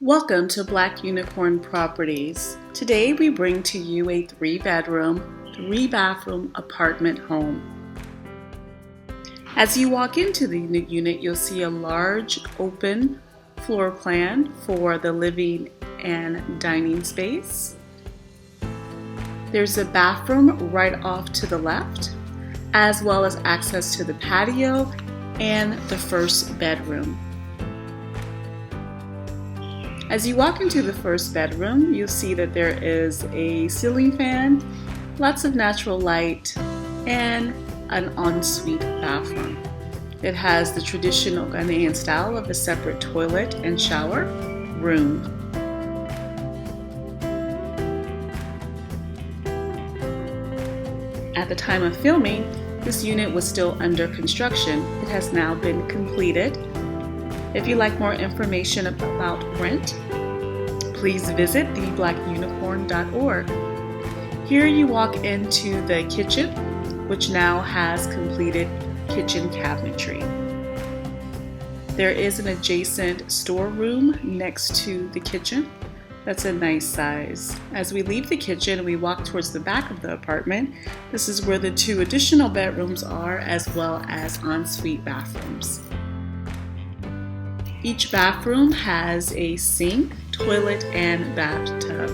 Welcome to Black Unicorn Properties. Today we bring to you a 3-bedroom, 3-bathroom apartment home. As you walk into the unit, you'll see a large open floor plan for the living and dining space. There's a bathroom right off to the left, as well as access to the patio and the first bedroom. As you walk into the first bedroom, you'll see that there is a ceiling fan, lots of natural light, and an ensuite bathroom. It has the traditional Ghanaian style of a separate toilet and shower room. At the time of filming, this unit was still under construction. It has now been completed. If you'd like more information about rent, please visit theblackunicorn.org. Here you walk into the kitchen, which now has completed kitchen cabinetry. There is an adjacent storeroom next to the kitchen. That's a nice size. As we leave the kitchen, we walk towards the back of the apartment. This is where the 2 additional bedrooms are, as well as ensuite bathrooms. Each bathroom has a sink, toilet, and bathtub.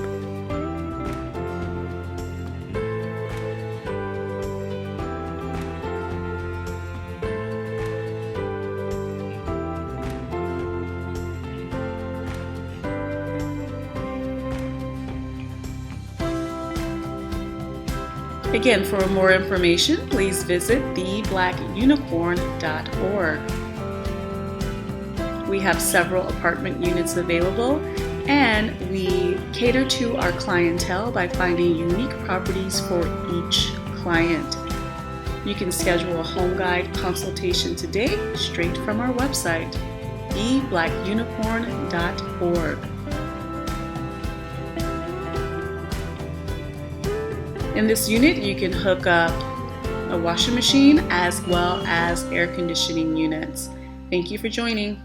Again, for more information, please visit theblackunicorn.org. We have several apartment units available, and we cater to our clientele by finding unique properties for each client. You can schedule a home guide consultation today straight from our website, theblackunicorn.org. In this unit, you can hook up a washing machine as well as air conditioning units. Thank you for joining.